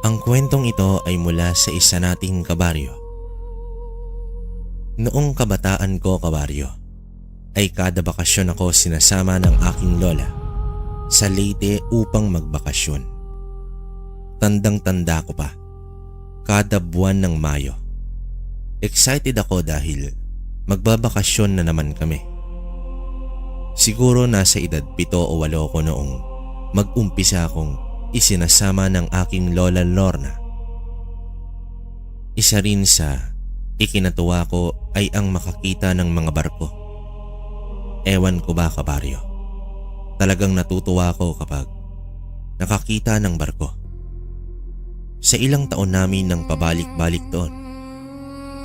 Ang kwentong ito ay mula sa isa nating kabaryo. Noong kabataan ko, kabaryo, ay kada bakasyon ako sinasama ng aking lola sa Leyte upang magbakasyon. Tandang-tanda ko pa, kada buwan ng Mayo. Excited ako dahil magbabakasyon na naman kami. Siguro nasa edad 7 o 8 ko noong mag-umpisa akong isinasama ng aking lola Lorna. Isa rin sa ikinatuwa ko ay ang makakita ng mga barko. Ewan ko ba, kabaryo, talagang natutuwa ko kapag nakakita ng barko. Sa ilang taon namin ng pabalik-balik doon,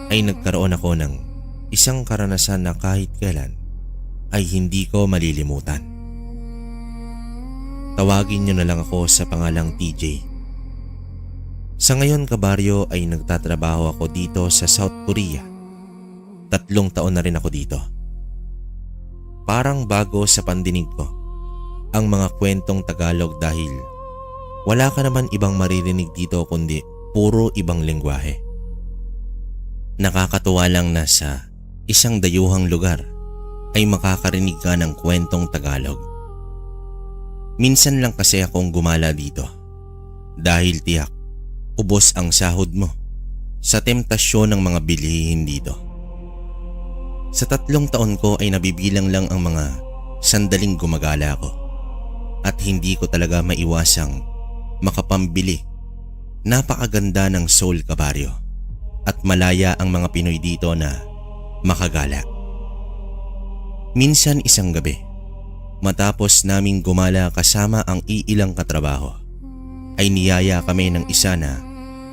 ay nagkaroon ako ng isang karanasan na kahit kailan ay hindi ko malilimutan. Tawagin niyo na lang ako sa pangalang TJ. Sa ngayon, kabaryo, ay nagtatrabaho ako dito sa South Korea. 3 taon na rin ako dito. Parang bago sa pandinig ko ang mga kwentong Tagalog dahil wala ka naman ibang maririnig dito kundi puro ibang lengguwahe. Nakakatuwa lang na sa isang dayuhang lugar ay makakarinig ka ng kwentong Tagalog. Minsan lang kasi akong gumala dito dahil tiyak ubos ang sahod mo sa temptasyon ng mga bilihin dito. Sa 3 taon ko ay nabibilang lang ang mga sandaling gumagala ko at hindi ko talaga maiwasang makapambili. Napakaganda ng Seoul, kabaryo, at malaya ang mga Pinoy dito na makagala. Minsan isang gabi, matapos naming gumala kasama ang iilang katrabaho, ay niyaya kami ng isa na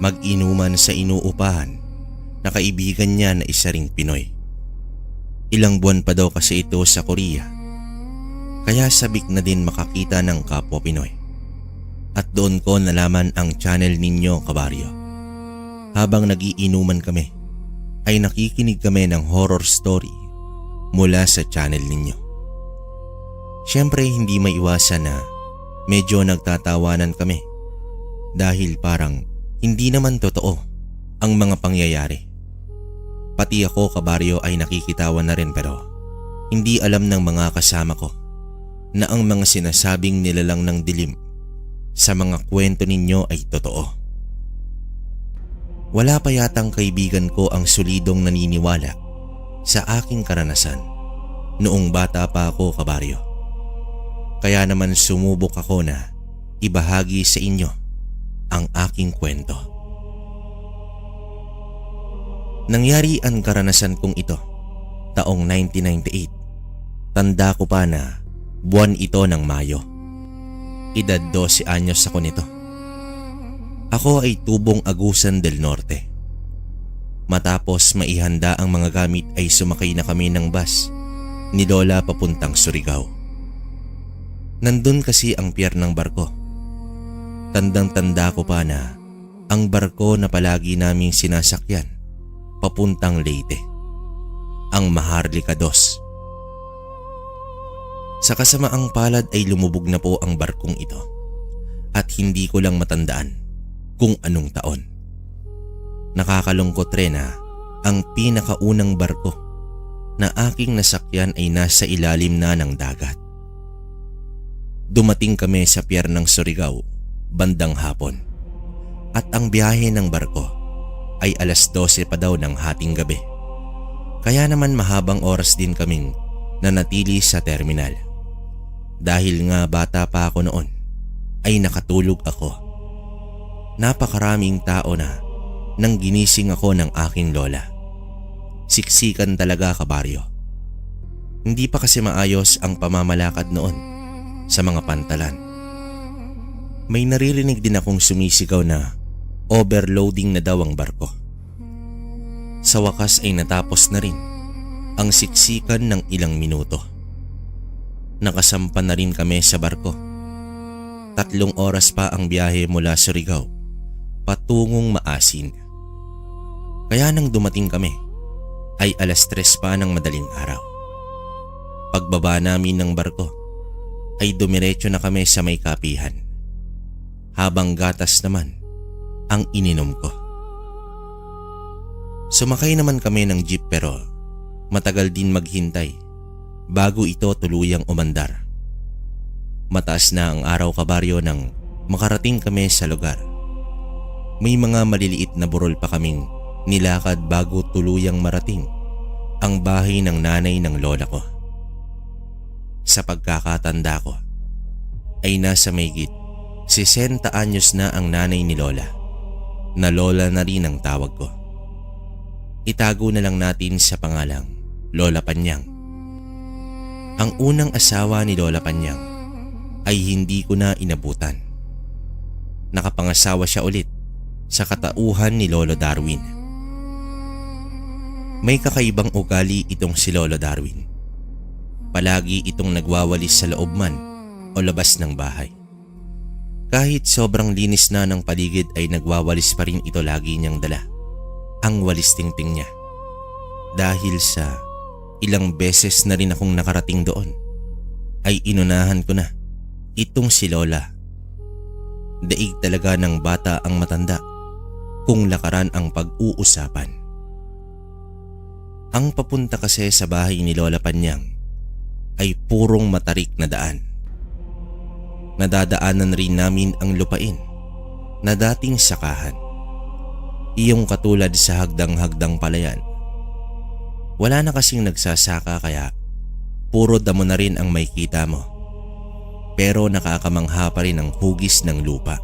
mag-inuman sa inuupahan na kaibigan niya na isa ring Pinoy. Ilang buwan pa daw kasi ito sa Korea, kaya sabik na din makakita ng kapwa Pinoy. At doon ko nalaman ang channel ninyo, kabaryo. Habang nagiinuman kami, ay nakikinig kami ng horror story mula sa channel ninyo. Siyempre hindi maiwasan na medyo nagtatawanan kami dahil parang hindi naman totoo ang mga pangyayari. Pati ako, kabaryo, ay nakikitawan na rin pero hindi alam ng mga kasama ko na ang mga sinasabing nilalang ng dilim sa mga kwento ninyo ay totoo. Wala pa yatang kaibigan ko ang solidong naniniwala sa aking karanasan noong bata pa ako, kabaryo. Kaya naman sumubok ako na ibahagi sa inyo ang aking kwento. Nangyari ang karanasan kong ito taong 1998. Tanda ko pa na buwan ito ng Mayo. Edad 12 anyos ako nito. Ako ay tubong Agusan del Norte. Matapos maihanda ang mga gamit ay sumakay na kami ng bus ni Lola papuntang Surigao. Nandun kasi ang pier ng barko. Tandang-tanda ko pa na ang barko na palagi naming sinasakyan papuntang Leyte, ang Maharlika 2. Sa kasamaang palad ay lumubog na po ang barkong ito at hindi ko lang matandaan kung anong taon. Nakakalungkot rin na ang pinakaunang barko na aking nasakyan ay nasa ilalim na ng dagat. Dumating kami sa pier ng Surigao bandang hapon at ang biyahe ng barko ay 12:00 pa daw ng hating gabi. Kaya naman mahabang oras din kaming nanatili sa terminal. Dahil nga bata pa ako noon, ay nakatulog ako. Napakaraming tao na nang ginising ako ng aking lola. Siksikan talaga, kabaryo. Hindi pa kasi maayos ang pamamalakad noon sa mga pantalan. May naririnig din akong sumisigaw na overloading na daw ang barko. Sa wakas ay natapos na rin ang siksikan ng ilang minuto. Nakasampa na rin kami sa barko. 3 oras pa ang biyahe mula Surigao patungong Maasin. Kaya nang dumating kami ay 3:00 pa ng madaling araw. Pagbaba namin ng barko ay dumiretso na kami sa may kapihan. Habang gatas naman ang ininom ko. Sumakay naman kami ng jeep pero matagal din maghintay bago ito tuluyang umandar. Mataas na ang araw kabaryo nang makarating kami sa lugar. May mga maliliit na burol pa kaming nilakad bago tuluyang marating ang bahay ng nanay ng lola ko. Sa pagkakatanda ko ay nasa mahigit 60 anyos na ang nanay ni lola, na lola na rin ang tawag ko. Itago na lang natin sa pangalang Lola Panyang. Ang unang asawa ni Lola Panyang ay hindi ko na inabutan. Nakapangasawa siya ulit sa katauhan ni Lolo Darwin. May kakaibang ugali itong si Lolo Darwin. Palagi itong nagwawalis sa loob man o labas ng bahay. Kahit sobrang linis na ng paligid ay nagwawalis pa rin ito lagi niyang dala, ang walis tingting niya. Dahil sa ilang beses na rin akong nakarating doon, ay inunahan ko na itong si Lola. Daig talaga ng bata ang matanda kung lakaran ang pag-uusapan. Ang papunta kasi sa bahay ni Lola Panyang ay purong matarik na daan. Nadadaanan rin namin ang lupain na dating sakahan. Iyong katulad sa hagdang-hagdang palayan. Wala na kasing nagsasaka kaya puro damo na rin ang may kita mo. Pero nakakamangha pa rin ang hugis ng lupa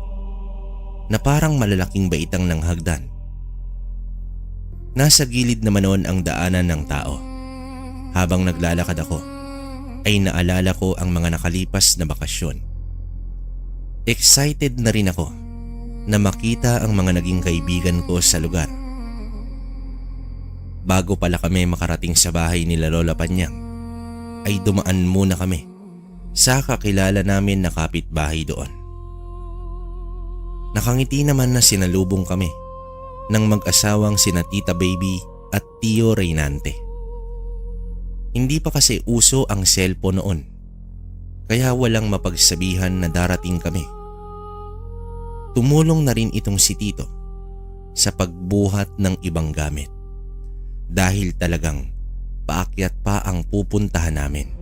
na parang malalaking baitang ng hagdan. Nasa gilid naman noon ang daanan ng tao. Habang naglalakad ako ay naalala ko ang mga nakalipas na bakasyon. Excited na rin ako na makita ang mga naging kaibigan ko sa lugar. Bago pala kami makarating sa bahay nila Lola Panyang, ay dumaan muna kami sa kakilala namin na kapitbahay doon. Nakangiti naman na sinalubong kami ng mag-asawang sina Tita Baby at Tio Reynante. Hindi pa kasi uso ang cellphone noon, kaya walang mapagsabihan na darating kami. Tumulong na rin itong si Tito sa pagbuhat ng ibang gamit dahil talagang paakyat pa ang pupuntahan namin.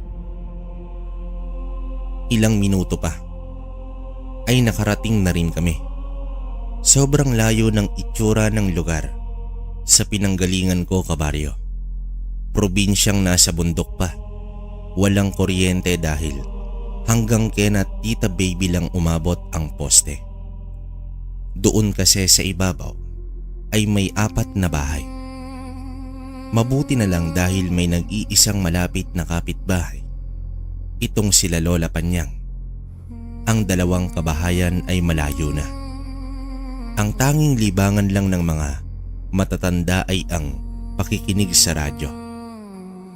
Ilang minuto pa ay nakarating na rin kami. Sobrang layo ng itsura ng lugar sa pinanggalingan ko kabaryo. Probinsyang nasa bundok pa. Walang kuryente dahil hanggang kina Tita Baby lang umabot ang poste. Doon kasi sa ibabaw ay may 4 na bahay. Mabuti na lang dahil may nag-iisang malapit na kapitbahay. Itong sila Lola Panyang. Ang 2 kabahayan ay malayo na. Ang tanging libangan lang ng mga matatanda ay ang pakikinig sa radyo.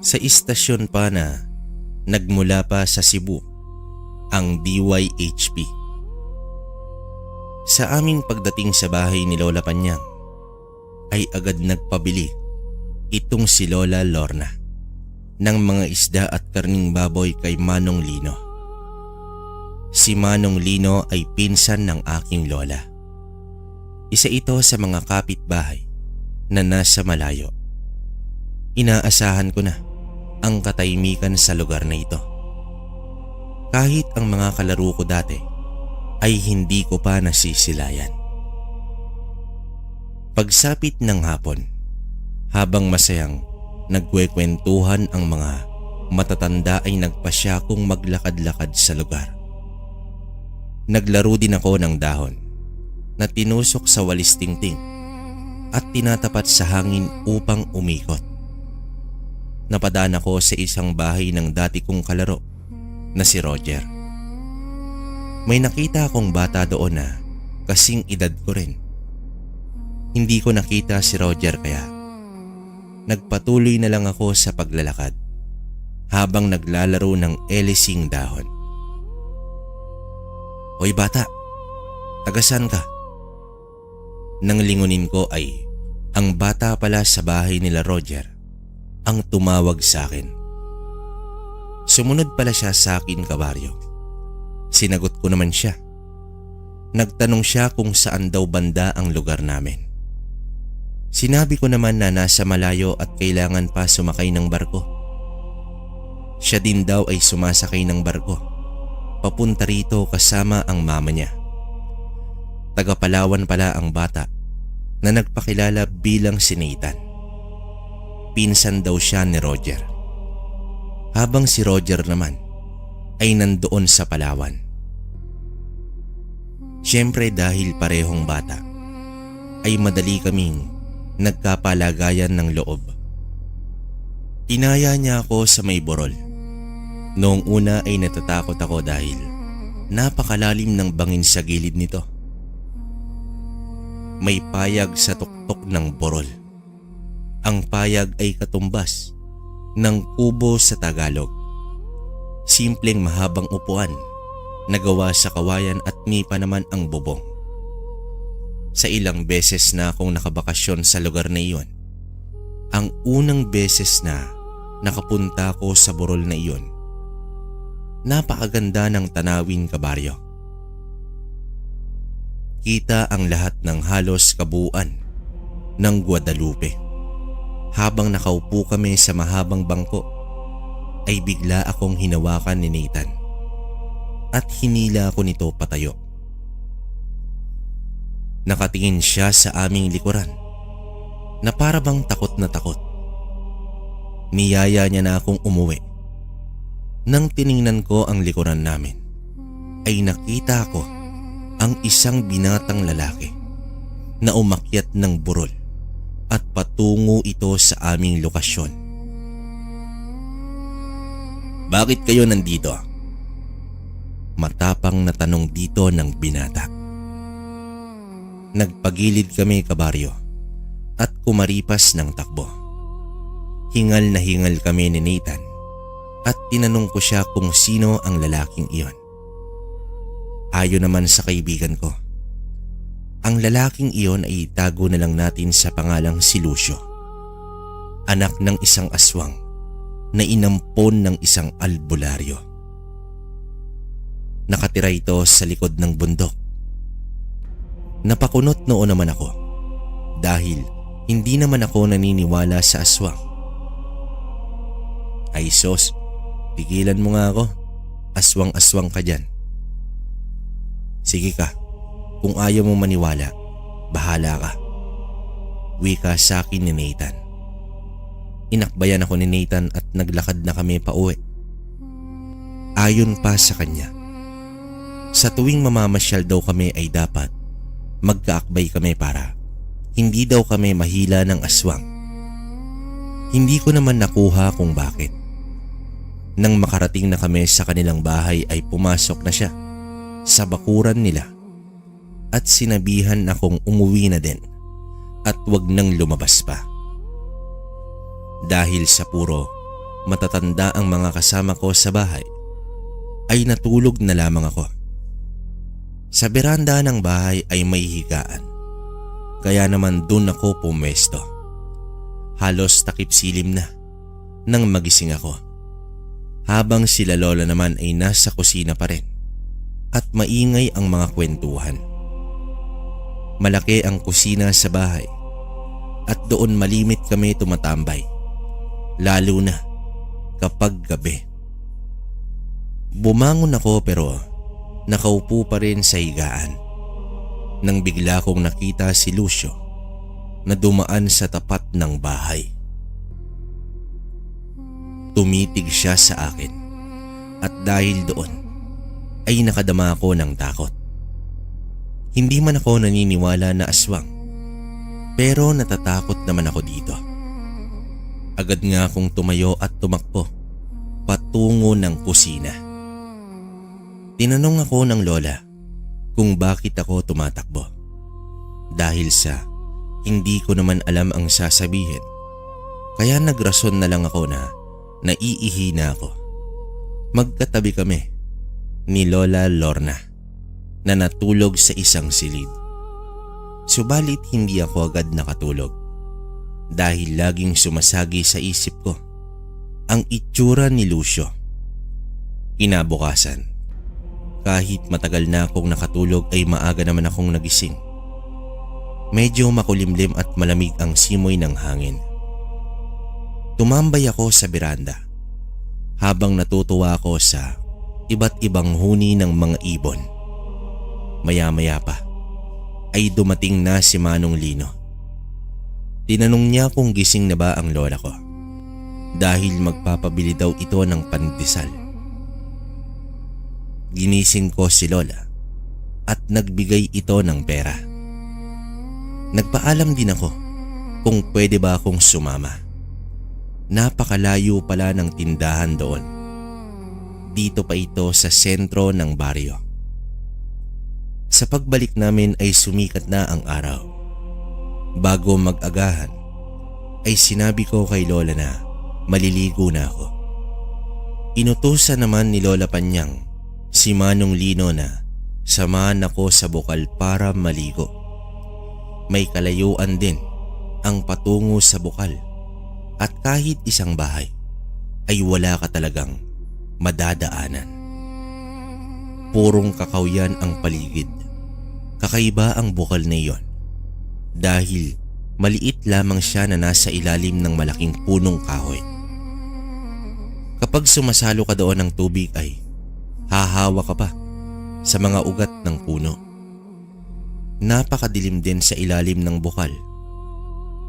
Sa istasyon pa na nagmula pa sa Cebu, ang DYHP. Sa aming pagdating sa bahay ni Lola Panyang ay agad nagpabili itong si Lola Lorna ng mga isda at karning baboy kay Manong Lino. Si Manong Lino ay pinsan ng aking lola. Isa ito sa mga kapitbahay na nasa malayo. Inaasahan ko na ang katahimikan sa lugar na ito. Kahit ang mga kalaro ko dati ay hindi ko pa nasisilayan. Pagsapit ng hapon, habang masayang nagkwekwentuhan ang mga matatanda ay nagpasya kong maglakad-lakad sa lugar. Naglaro din ako ng dahon na tinusok sa walis tingting at tinatapat sa hangin upang umikot. Napadaan ako sa isang bahay ng dati kong kalaro na si Roger. May nakita akong bata doon na kasing edad ko rin. Hindi ko nakita si Roger kaya nagpatuloy na lang ako sa paglalakad habang naglalaro ng elising dahon. Hoy bata, tagasan ka? Nang lingunin ko ay ang bata pala sa bahay nila Roger ang tumawag sa akin. Sumunod pala siya sa akin kabaryo. Sinagot ko naman siya. Nagtanong siya kung saan daw banda ang lugar namin. Sinabi ko naman na nasa malayo at kailangan pa sumakay ng barko. Siya din daw ay sumasakay ng barko papunta rito kasama ang mama niya. Taga Palawan pala ang bata na nagpakilala bilang si Nathan. Pinsan daw siya ni Roger. Habang si Roger naman ay nandoon sa Palawan. Siyempre dahil parehong bata ay madali kaming nagkapalagayan ng loob. Inaya niya ako sa may burol. Noong una ay natatakot ako dahil napakalalim ng bangin sa gilid nito. May payag sa tuktok ng burol. Ang payag ay katumbas ng kubo sa Tagalog. Simpleng mahabang upuan na gawa sa kawayan at mipa naman ang bubong. Sa ilang beses na akong nakabakasyon sa lugar na iyon, ang unang beses na nakapunta ko sa burol na iyon, napakaganda ng tanawin, kabaryo. Kita ang lahat ng halos kabuuan ng Guadalupe. Habang nakaupo kami sa mahabang bangko, ay bigla akong hinawakan ni Nathan at hinila ko nito patayo. Nakatingin siya sa aming likuran na para bang takot na takot. Niyaya niya na akong umuwi. Nang tiningnan ko ang likuran namin, ay nakita ko ang isang binatang lalaki na umakyat ng burol at patungo ito sa aming lokasyon. "Bakit kayo nandito?" Matapang na tanong dito ng binata. Nagpagilid kami, kabaryo, at kumaripas ng takbo. Hingal na hingal kami ni Nathan at tinanong ko siya kung sino ang lalaking iyon. Ayon naman sa kaibigan ko, ang lalaking iyon ay itago na lang natin sa pangalang si Lucio, anak ng isang aswang na inampon ng isang albularyo. Nakatira ito sa likod ng bundok. Napakunot noon naman ako dahil hindi naman ako naniniwala sa aswang. "Ay sos, pigilan mo nga ako. Aswang-aswang ka dyan." "Sige ka, kung ayaw mo maniwala, bahala ka," wika sa akin ni Nathan. Inakbayan ako ni Nathan at naglakad na kami pauwi. Ayon pa sa kanya, sa tuwing mamamasyal daw kami ay dapat magkaakbay kami para hindi daw kami mahila ng aswang. Hindi ko naman nakuha kung bakit. Nang makarating na kami sa kanilang bahay ay pumasok na siya sa bakuran nila at sinabihan akong umuwi na din at wag nang lumabas pa. Dahil sa puro matatanda ang mga kasama ko sa bahay, ay natulog na lamang ako. Sa beranda ng bahay ay may higaan, kaya naman dun ako pumesto. Halos takip silim na nang magising ako, habang sila lola naman ay nasa kusina pa rin at maingay ang mga kwentuhan. Malaki ang kusina sa bahay at doon malimit kami tumatambay, lalo na kapag gabi. Bumangon ako pero nakaupo pa rin sa higaan nang bigla kong nakita si Lucio na dumaan sa tapat ng bahay. Tumitig siya sa akin at dahil doon ay nakadama ako ng takot. Hindi man ako naniniwala na aswang, pero natatakot naman ako dito. Agad nga akong tumayo at tumakbo patungo ng kusina. Tinanong ako ng lola kung bakit ako tumatakbo. Dahil sa hindi ko naman alam ang sasabihin, kaya nagrason na lang ako na naiihi na ako. Magkatabi kami ni Lola Lorna na natulog sa isang silid. Subalit hindi ako agad nakatulog dahil laging sumasagi sa isip ko ang itsura ni Lucio. Kinabukasan, kahit matagal na akong nakatulog ay maaga naman akong nagising. Medyo makulimlim at malamig ang simoy ng hangin. Tumambay ako sa beranda habang natutuwa ako sa iba't ibang huni ng mga ibon. Maya-maya pa ay dumating na si Manong Lino. Tinanong niya kung gising na ba ang lola ko dahil magpapabili daw ito ng pandesal. Ginising ko si lola at nagbigay ito ng pera. Nagpaalam din ako kung pwede ba akong sumama. Napakalayo pala ng tindahan doon. Dito pa ito sa sentro ng baryo. Sa pagbalik namin ay sumikat na ang araw. Bago mag-agahan ay sinabi ko kay lola na maliligo na ako. Inutusan naman ni Lola Panyang si Manong Lino na samahan ako sa bukal para maligo. May kalayuan din ang patungo sa bukal at kahit isang bahay ay wala ka talagang madadaanan. Purong kakawyan ang paligid. Kakaiba ang bukal na iyon dahil maliit lamang siya na nasa ilalim ng malaking punong kahoy. Kapag sumasalo ka doon ng tubig ay hahawa ka pa sa mga ugat ng puno. Napakadilim din sa ilalim ng bukal.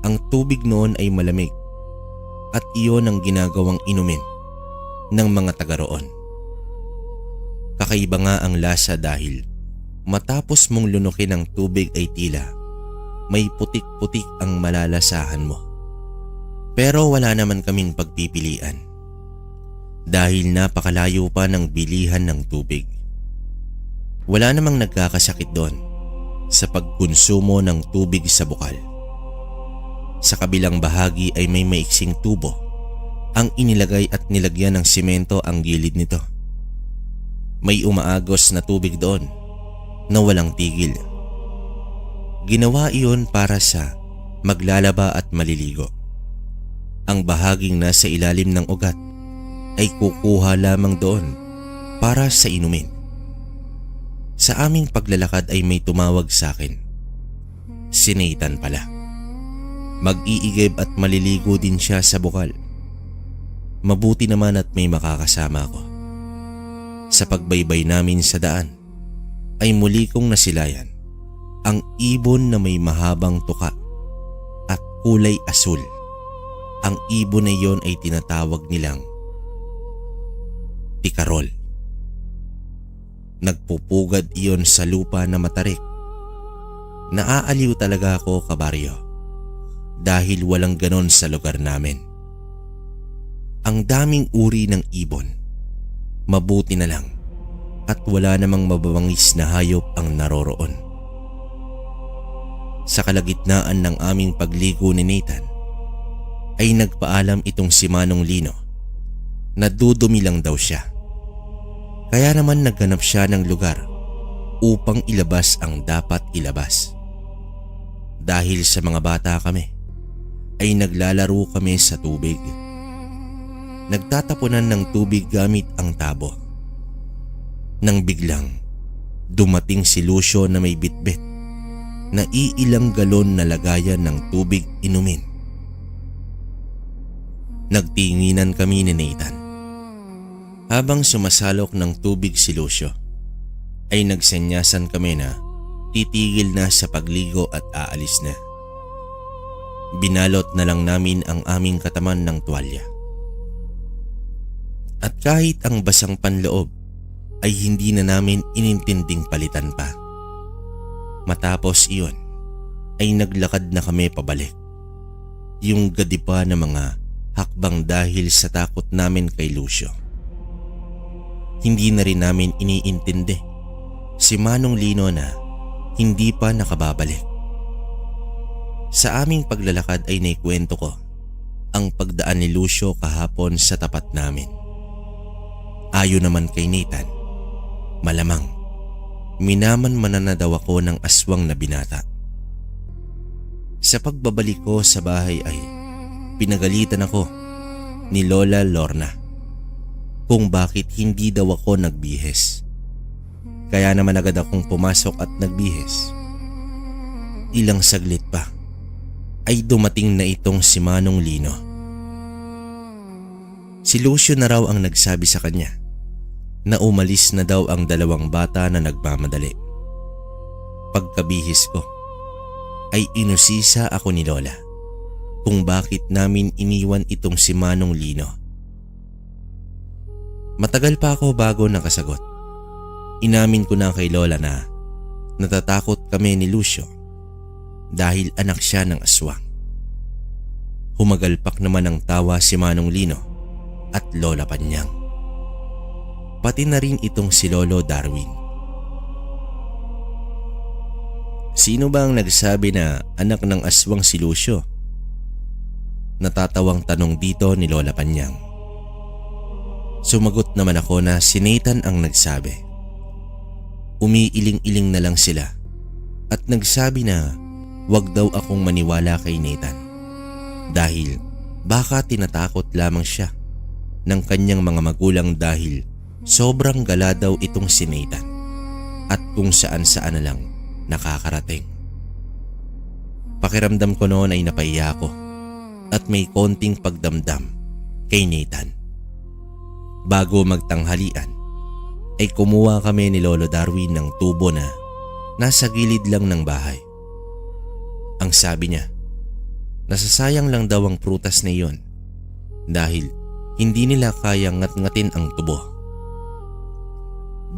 Ang tubig noon ay malamig at iyon ang ginagawang inumin ng mga taga roon. Kakaiba nga ang lasa dahil matapos mong lunukin ang tubig ay tila may putik-putik ang malalasahan mo. Pero wala naman kaming pagpipilian dahil napakalayo pa ng bilihan ng tubig. Wala namang nagkakasakit doon sa pagkonsumo ng tubig sa bukal. Sa kabilang bahagi ay may maiksing tubo ang inilagay at nilagyan ng simento ang gilid nito. May umaagos na tubig doon na walang tigil. Ginawa iyon para sa maglalaba at maliligo. Ang bahaging nasa ilalim ng ugat ay kukuha lamang doon para sa inumin. Sa aming paglalakad ay may tumawag sa akin. Si Nathan pala. Mag-iigib at maliligo din siya sa bukal. Mabuti naman at may makakasama ako. Sa pagbaybay namin sa daan ay muli kong nasilayan ang ibon na may mahabang tuka at kulay asul. Ang ibon na iyon ay tinatawag nilang tikarol. Nagpupugad iyon sa lupa na matarik. Naaaliw talaga ako, kabaryo, dahil walang ganon sa lugar namin. Ang daming uri ng ibon. Mabuti na lang at wala namang mababangis na hayop ang naroroon. Sa kalagitnaan ng aming pagligo ni Nathan ay nagpaalam itong si Manong Lino na dudumi lang daw siya. Kaya naman naghanap siya ng lugar upang ilabas ang dapat ilabas. Dahil sa mga bata kami ay naglalaro kami sa tubig. Nagtatapunan ng tubig gamit ang tabo. Nang biglang dumating si Lucio na may bitbit na iilang galon na lagayan ng tubig inumin. Nagtinginan kami ni Nathan. Habang sumasalok ng tubig si Lucio, ay nagsenyasan kami na titigil na sa pagligo at aalis na. Binalot na lang namin ang aming kataman ng tuwalya. At kahit ang basang panloob ay hindi na namin inintinding palitan pa. Matapos iyon ay naglakad na kami pabalik. Yung gadipa na mga hakbang dahil sa takot namin kay Lucio. Hindi na rin namin iniintindi si Manong Lino na hindi pa nakababalik. Sa aming paglalakad ay naikwento ko ang pagdaan ni Lucio kahapon sa tapat namin. Ayon naman kay Nathan, malamang minaman-manan na daw ako ng aswang na binata. Sa pagbabalik ko sa bahay ay pinagalitan ako ni Lola Lorna kung bakit hindi daw ako nagbihes. Kaya naman agad akong pumasok at nagbihis. Ilang saglit pa ay dumating na itong si Manong Lino. Si Lucio na raw ang nagsabi sa kanya na umalis na daw ang dalawang bata na nagmamadali. Pagkabihis ko ay inusisa ako ni Lola kung bakit namin iniwan itong si Manong Lino. Matagal pa ako bago nakasagot. Inamin ko na kay Lola na natatakot kami ni Lucio dahil anak siya ng aswang. Humagalpak naman ng tawa si Manong Lino at Lola Panyang. Pati na rin itong si Lolo Darwin. Sino ba ang nagsabi na anak ng aswang si Lucio? Natatawang tanong dito ni Lola Panyang. Sumagot naman ako na si Nathan ang nagsabi. Umiiling-iling na lang sila at nagsabi na wag daw akong maniwala kay Nathan dahil baka tinatakot lamang siya ng kanyang mga magulang dahil sobrang gala daw itong si Nathan at kung saan-saan na lang nakakarating. Pakiramdam ko noon ay napahiya ako at may konting pagdamdam kay Nathan. Bago magtanghalian ay kumuha kami ni Lolo Darwin ng tubo na nasa gilid lang ng bahay. Ang sabi niya, nasasayang lang daw ang prutas na iyon dahil hindi nila kayang ngat-ngatin ang tubo.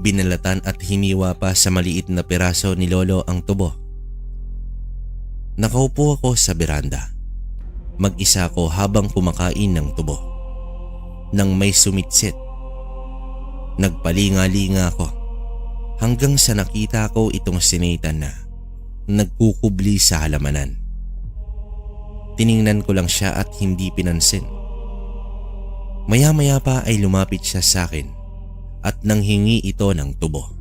Binalatan at hiniwa pa sa maliit na piraso ni Lolo ang tubo. Nakaupo ako sa beranda. Mag-isa ko habang kumakain ng tubo. Nang may sumitsit, nagpalinga-linga ako hanggang sa nakita ko itong si Nathan na nagkukubli sa halamanan. Tiningnan ko lang siya at hindi pinansin. Maya-maya pa ay lumapit siya sa akin at nanghingi ito ng tubo.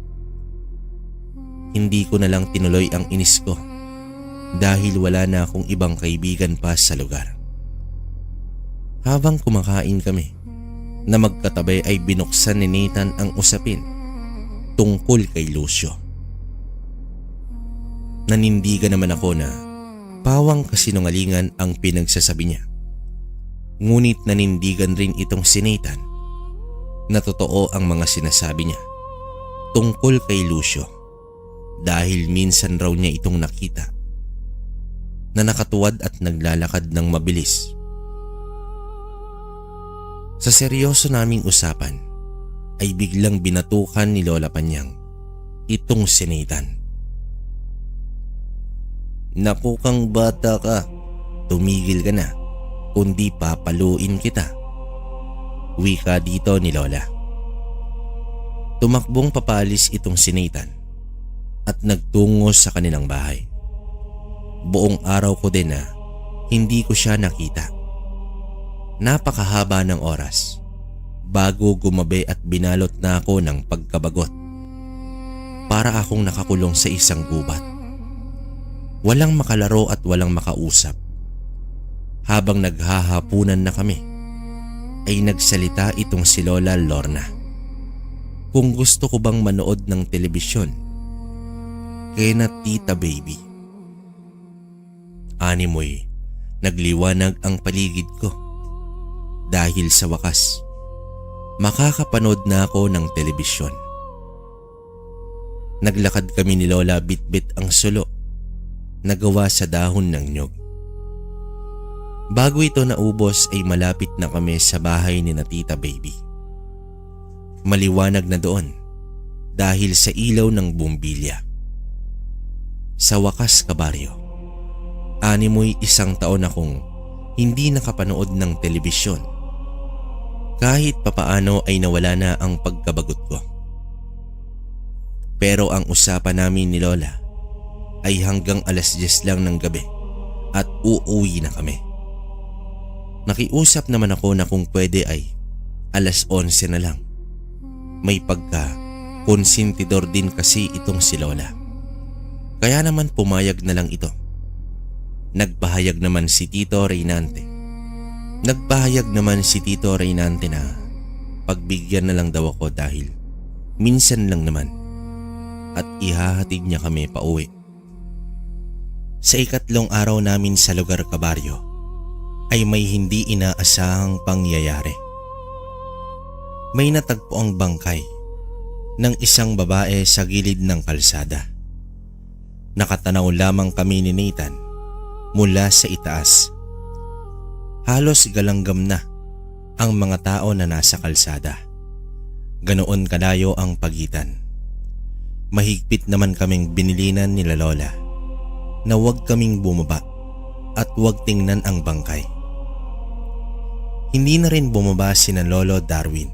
Hindi ko na lang tinuloy ang inis ko dahil wala na akong ibang kaibigan pa sa lugar. Habang kumakain kami, na magkatabi ay binuksan ni Nathan ang usapin tungkol kay Lucio. Nanindigan naman ako na pawang kasinungalingan ang pinagsasabi niya. Ngunit nanindigan rin itong si Nathan na totoo ang mga sinasabi niya tungkol kay Lucio dahil minsan raw niya itong nakita na nakatuwad at naglalakad ng mabilis. Sa seryoso naming usapan ay biglang binatukan ni Lola Panyang itong si Nathan. Naku kang bata ka, tumigil ka na, kundi papaluin kita. Wika dito ni Lola. Tumakbong papalis itong si Nathan at nagtungo sa kanilang bahay. Buong araw ko din na hindi ko siya nakita. Napakahaba ng oras bago gumabi at binalot na ako ng pagkabagot. Para akong nakakulong sa isang gubat. Walang makalaro at walang makausap. Habang naghahapunan na kami, ay nagsalita itong si Lola Lorna. Kung gusto ko bang manood ng telebisyon, kaya na Tita Baby. Animoy, nagliwanag ang paligid ko. Dahil sa wakas, makakapanood na ako ng telebisyon. Naglakad kami ni Lola bitbit ang sulo na gawa sa dahon ng nyog. Bago ito naubos ay malapit na kami sa bahay ni na Tita Baby. Maliwanag na doon dahil sa ilaw ng bumbilya. Sa wakas kabaryo, animoy isang taon akong hindi nakapanood ng telebisyon. Kahit papaano ay nawala na ang pagkabagot ko. Pero ang usapan namin ni Lola ay hanggang 10:00 lang ng gabi at uuwi na kami. Nakiusap naman ako na kung pwede ay 11:00 na lang. May pagka-konsentidor din kasi itong si Lola. Kaya naman pumayag na lang ito. Nagpahayag naman si Tito Reynante na pagbigyan na lang daw ako dahil minsan lang naman at ihahatid niya kami pauwi. Sa ikatlong araw namin sa lugar kabaryo ay may hindi inaasahang pangyayari. May natagpo ang bangkay ng isang babae sa gilid ng kalsada. Nakatanaw lamang kami ni Nathan mula sa itaas. Halos galanggam na ang mga tao na nasa kalsada. Ganoon kalayo ang pagitan. Mahigpit naman kaming binilinan nila Lola na huwag kaming bumaba at huwag tingnan ang bangkay. Hindi na rin bumaba sina Lolo Darwin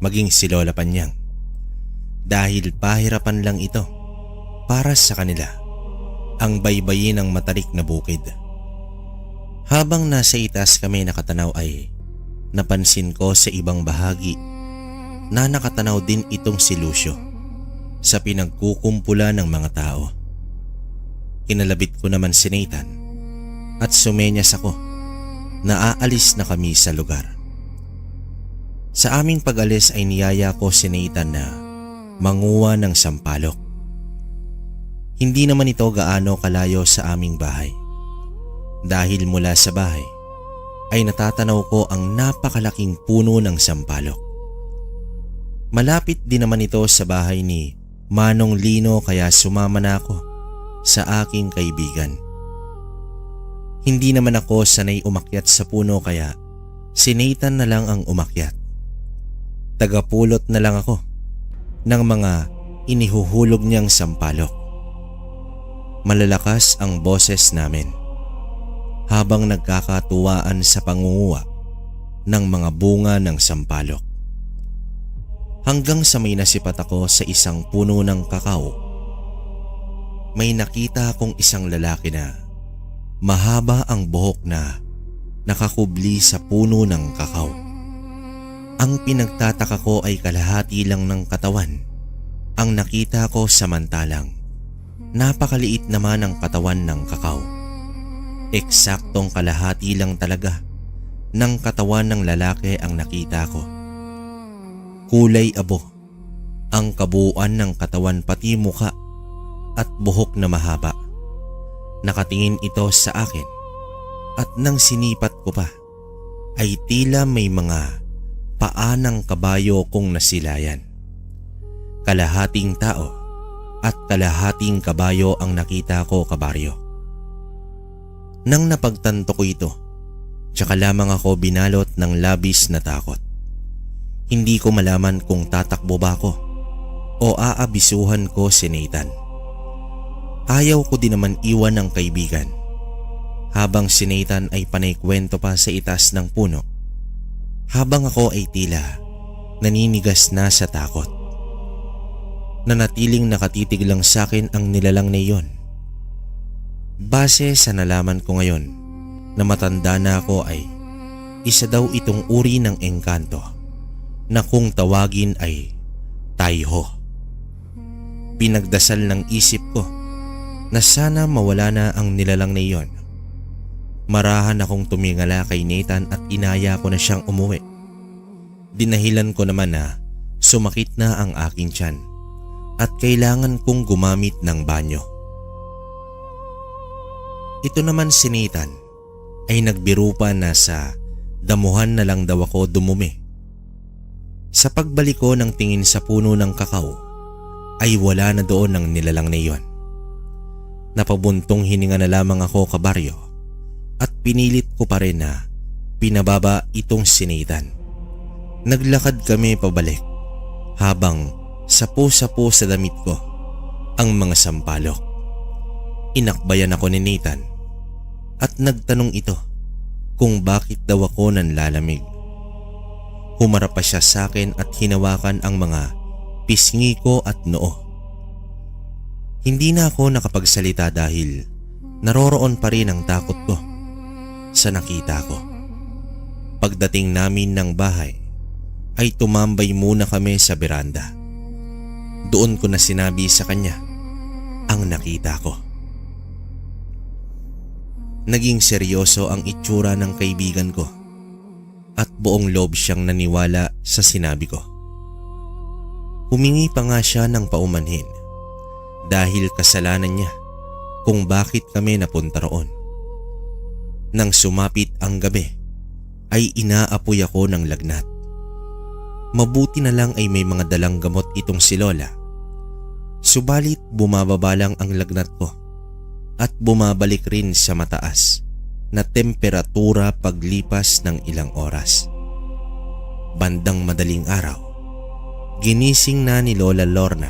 maging si Lola Panyang dahil pahirapan lang ito para sa kanila ang baybayin ng matarik na bukid. Habang nasa itaas kami nakatanaw ay napansin ko sa ibang bahagi na nakatanaw din itong si Lucio sa pinagkukumpula ng mga tao. Kinalabit ko naman si Nathan at sumenyas ako na aalis na kami sa lugar. Sa aming pag-alis ay niyaya ko si Nathan na manguha ng sampalok. Hindi naman ito gaano kalayo sa aming bahay. Dahil mula sa bahay ay natatanaw ko ang napakalaking puno ng sampalok. Malapit din naman ito sa bahay ni Manong Lino kaya sumama na ako sa aking kaibigan. Hindi naman ako sanay umakyat sa puno kaya si Nathan na lang ang umakyat. Tagapulot na lang ako ng mga inihuhulog niyang sampalok. Malalakas ang boses namin habang nagkakatuwaan sa pangunguha ng mga bunga ng sampalok. Hanggang sa may nasipat ako sa isang puno ng kakao. May nakita akong isang lalaki na mahaba ang buhok na nakakubli sa puno ng kakao. Ang pinagtataka ko ay kalahati lang ng katawan ang nakita ko samantalang napakaliit naman ang katawan ng kakao. Eksaktong kalahati lang talaga ng katawan ng lalaki ang nakita ko. Kulay abo ang kabuuan ng katawan pati muka at buhok na mahaba. Nakatingin ito sa akin at nang sinipat ko pa ay tila may mga paa ng kabayo kong nasilayan. Kalahating tao at kalahating kabayo ang nakita ko kabaryo. Nang napagtanto ko ito, tsaka lamang ako binalot ng labis na takot. Hindi ko malaman kung tatakbo ba ako o aabisuhan ko si Nathan. Ayaw ko din naman iwan ng kaibigan habang si Nathan ay panay kwento pa sa itaas ng puno habang ako ay tila naninigas na sa takot. Nanatiling nakatitig lang sa akin ang nilalang na iyon. Base sa nalaman ko ngayon na matanda na ako ay isa daw itong uri ng engkanto na kung tawagin ay Taiho. Pinagdasal ng isip ko na sana mawala na ang nilalang na iyon. Marahan akong tumingala kay Nathan at inaya ko na siyang umuwi. Dinahilan ko naman na sumakit na ang aking tiyan at kailangan kong gumamit ng banyo. Ito naman si Nathan ay nagbiro pa na sa damuhan na lang daw ako dumumi. Sa pagbalik ko ng tingin sa puno ng kakao ay wala na doon ang nilalang na iyon. Napabuntong hininga na lamang ako kabaryo at pinilit ko pa rin na pinababa itong si Nathan. Naglakad kami pabalik habang sapo-sapo sa damit ko ang mga sampalok. Inakbayan ako ni Nathan at nagtanong ito kung bakit daw ako nanlalamig. Humarap pa siya sa akin at hinawakan ang mga pisngi ko at noo. Hindi na ako nakapagsalita dahil naroroon pa rin ang takot ko sa nakita ko. Pagdating namin ng bahay ay tumambay muna kami sa beranda. Doon ko na sinabi sa kanya ang nakita ko. Naging seryoso ang itsura ng kaibigan ko at buong loob siyang naniwala sa sinabi ko. Humingi pa nga siya ng paumanhin dahil kasalanan niya kung bakit kami napunta roon. Nang sumapit ang gabi ay inaapoy ako ng lagnat. Mabuti na lang ay may mga dalang gamot itong si Lola. Subalit bumababa lang ang lagnat ko at bumabalik rin sa mataas na temperatura paglipas ng ilang oras. Bandang madaling araw, ginising na ni Lola Lorna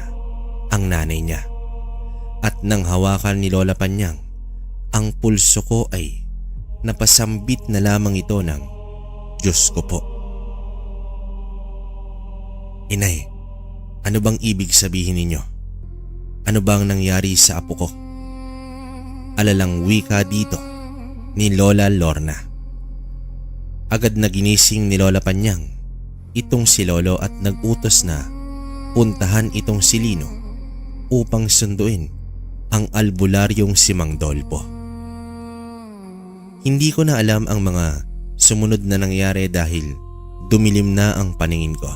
ang nanay niya at nang hawakan ni Lola Panyang, ang pulso ko ay napasambit na lamang ito ng Diyos ko po. Inay, ano bang ibig sabihin ninyo? Ano bang nangyari sa apo ko? Alalang wika dito ni Lola Lorna. Agad na ginising ni Lola Panyang itong si Lolo at nag-utos na puntahan itong si Lino upang sunduin ang albularyong si Mang Dolpo. Hindi ko na alam ang mga sumunod na nangyari dahil dumilim na ang paningin ko.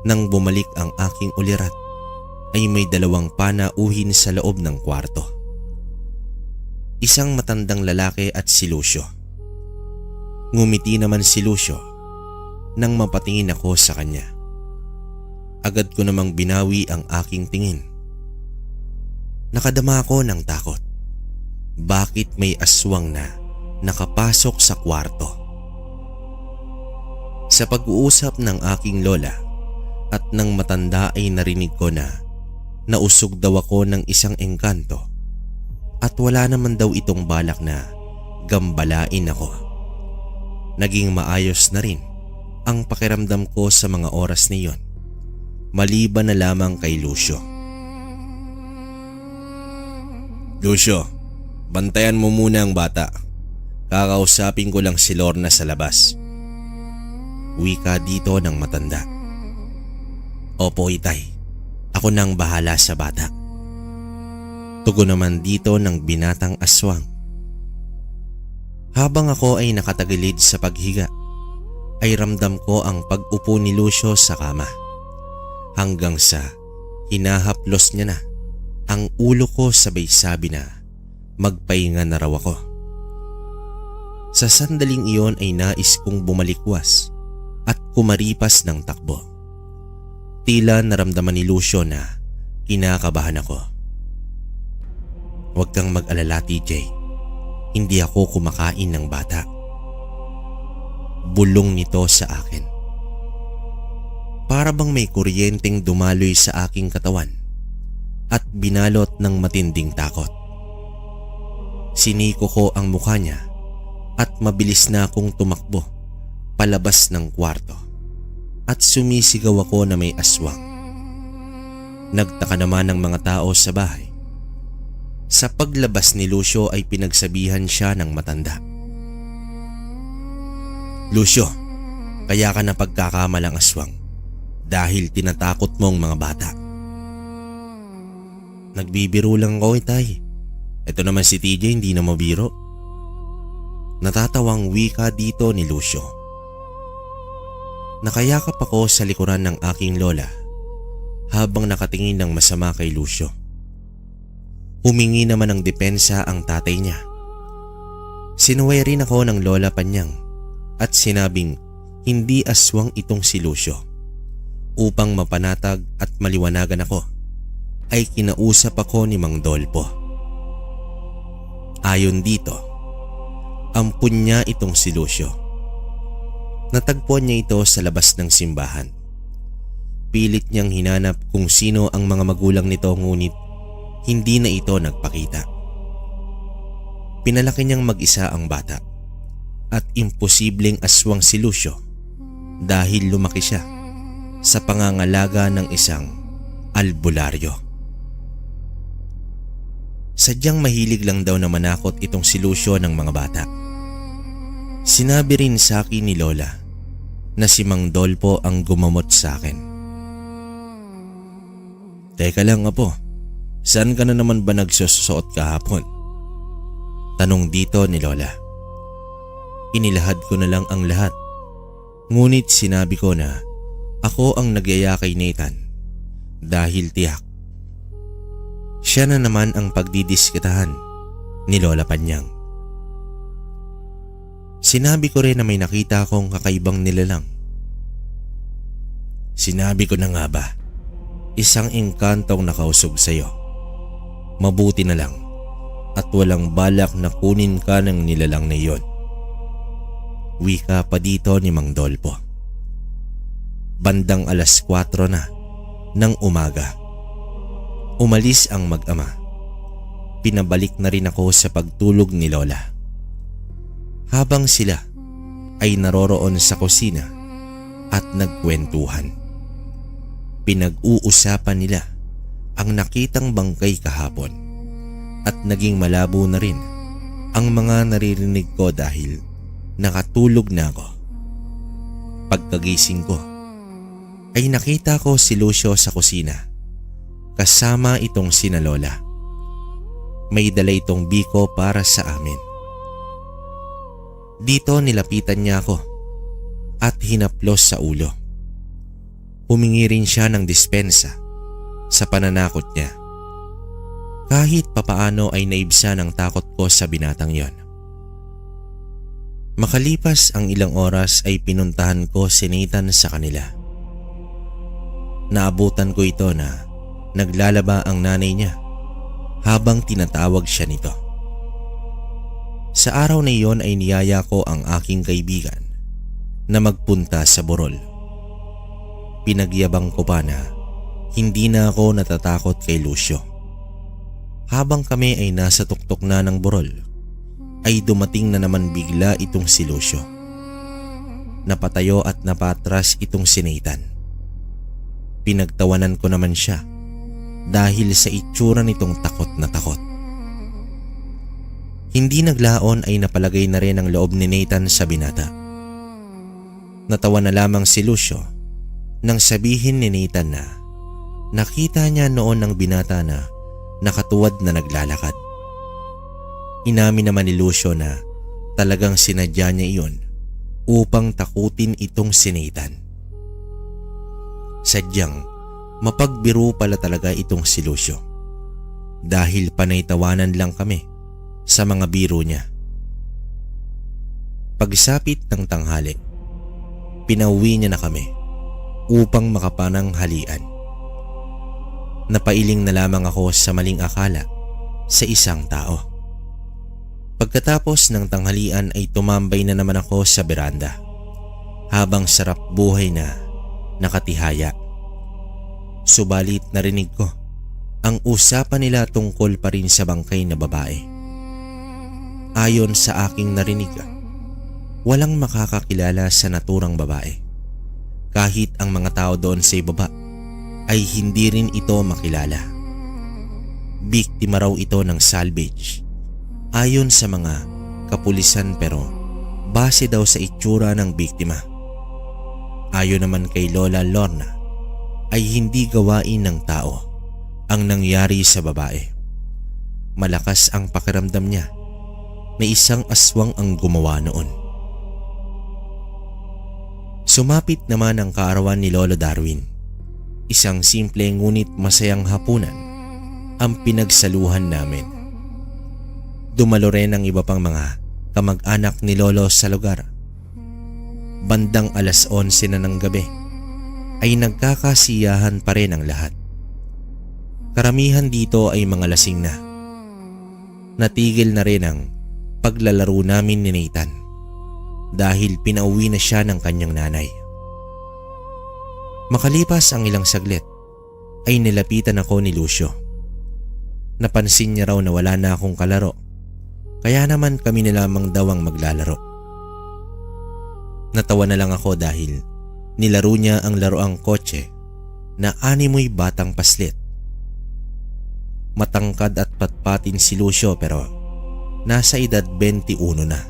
Nang bumalik ang aking ulirat ay may dalawang panauhin sa loob ng kwarto. Isang matandang lalaki at si Lucio. Ngumiti naman si Lucio nang mapatingin ako sa kanya. Agad ko namang binawi ang aking tingin. Nakadama ako ng takot. Bakit may aswang na nakapasok sa kwarto? Sa pag-uusap ng aking lola at ng matanda ay narinig ko na nausog daw ako ng isang engkanto at wala naman daw itong balak na gambalain ako. Naging maayos na rin ang pakiramdam ko sa mga oras niyon, maliban na lamang kay Lucio. Lucio, bantayan mo muna ang bata. Kakausapin ko lang si Lorna sa labas. Wika dito ng matanda. Opo, itay. Ako nang bahala sa bata. Tugon naman dito ng binatang aswang. Habang ako ay nakatagilid sa paghiga, ay ramdam ko ang pag-upo ni Lucio sa kama. Hanggang sa hinahaplos niya na ang ulo ko, sabay sabi na magpahinga na raw ako. Sa sandaling iyon ay nais kong bumalikwas at kumaripas ng takbo. Tila naramdaman ni Lucio na kinakabahan ako. Huwag kang mag-alala, TJ. Hindi ako kumakain ng bata. Bulong nito sa akin. Para bang may kuryenteng dumaloy sa aking katawan at binalot ng matinding takot. Siniko ko ang mukha niya at mabilis na akong tumakbo palabas ng kwarto at sumisigaw ako na may aswang. Nagtaka naman ng mga tao sa bahay. Sa paglabas ni Lucio ay pinagsabihan siya ng matanda. Lucio, kaya ka na pagkakamalang aswang dahil tinatakot mo ang mga bata. Nagbibiro lang ako, itay. Ito naman si TJ, hindi na mabiro. Natatawang wika dito ni Lucio. Nakayakap ako sa likuran ng aking lola habang nakatingin ng masama kay Lucio. Humingi naman ng depensa ang tatay niya. Sinuway rin ako ng Lola Panyang at sinabing hindi aswang itong si Lucio. Upang mapanatag at maliwanagan ako, ay kinausap ako ni Mang Dolpo. Ayon dito, ampun niya itong si Lucio. Natagpuan niya ito sa labas ng simbahan. Pilit niyang hinanap kung sino ang mga magulang nito, ngunit hindi na ito nagpakita. Pinalaki niyang mag-isa ang bata at imposibleng aswang si Lucio dahil lumaki siya sa pangangalaga ng isang albularyo. Sadyang mahilig lang daw na manakot itong si Lucio ng mga bata. Sinabi rin sa akin ni Lola na si Mang Dolpo ang gumamot sa akin. Teka lang, apo, saan ka na naman ba nagsusuot kahapon? Tanong dito ni Lola. Inilahad ko na lang ang lahat, ngunit sinabi ko na ako ang nagyaya kay Nathan dahil tiyak Siya na naman ang pagdidiskitahan ni Lola Panyang. Sinabi ko rin na may nakita akong kakaibang nilalang. Sinabi ko na nga ba, isang engkantong nakausog sa'yo. Mabuti na lang at walang balak na kunin ka ng nilalang na iyon. Wika pa dito ni Mang Dolpo. Bandang 4:00 na ng umaga. Umalis ang mag-ama. Pinabalik na rin ako sa pagtulog ni Lola. Habang sila ay naroroon sa kusina at nagkwentuhan. Pinag-uusapan nila ang nakitang bangkay kahapon at naging malabo na rin ang mga naririnig ko dahil nakatulog na ako. Pagkagising ko ay nakita ko si Lucio sa kusina kasama itong sina Lola. May dala itong biko para sa amin. Dito nilapitan niya ako at hinaplos sa ulo. Humingi rin siya ng dispensa sa pananakot niya. Kahit papaano ay naibsa ng takot ko sa binatang yon. Makalipas ang ilang oras ay pinuntahan ko si Nathan sa kanila. Naabutan ko ito na naglalaba ang nanay niya habang tinatawag siya nito. Sa araw na iyon ay niyaya ko ang aking kaibigan na magpunta sa burol. Pinagyabang ko pa na hindi na ako natatakot kay Lucio. Habang kami ay nasa tuktok na ng burol, ay dumating na naman bigla itong si Lucio. Napatayo at napatras itong si Nathan. Pinagtawanan ko naman siya dahil sa itsura nitong takot na takot. Hindi naglaon ay napalagay na rin ang loob ni Nathan sa binata. Natawa na lamang si Lucio nang sabihin ni Nathan na nakita niya noon ang binata na nakatuwad na naglalakad. Inamin naman ni Lucio na talagang sinadya niya iyon upang takutin itong si Nathan. Sadyang mapagbiro pala talaga itong si Lucio dahil panay tawanan lang kami sa mga biro niya. Pagsapit ng tanghali, pinauwi niya na kami upang makapananghalian. Napailing na lamang ako sa maling akala sa isang tao. Pagkatapos ng tanghalian ay tumambay na naman ako sa beranda habang sarap buhay na nakatihaya. Subalit narinig ko ang usapan nila tungkol pa rin sa bangkay na babae. Ayon sa aking narinig, walang makakakilala sa naturang babae. Kahit ang mga tao doon sa ibaba ay hindi rin ito makilala. Biktima raw ito ng salvage ayon sa mga kapulisan, pero base daw sa itsura ng biktima. Ayon naman kay Lola Lorna ay hindi gawain ng tao ang nangyari sa babae. Malakas ang pakiramdam niya na isang aswang ang gumawa noon. Sumapit naman ang kaarawan ni Lolo Darwin. Isang simple ngunit masayang hapunan ang pinagsaluhan namin. Dumalo rin ang iba pang mga kamag-anak ni Lolo sa lugar. Bandang 11:00 na ng gabi ay nagkakasiyahan pa rin ang lahat. Karamihan dito ay mga lasing na. Natigil na rin ang paglalaro namin ni Nathan dahil pinauwi na siya ng kanyang nanay. Makalipas ang ilang saglit ay nilapitan ako ni Lucio. Napansin niya raw na wala na akong kalaro, kaya naman kami na lamang daw ang maglalaro. Natawa na lang ako dahil nilaro niya ang laroang kotse na animoy batang paslit. Matangkad at patpatin si Lucio pero nasa edad 21 na.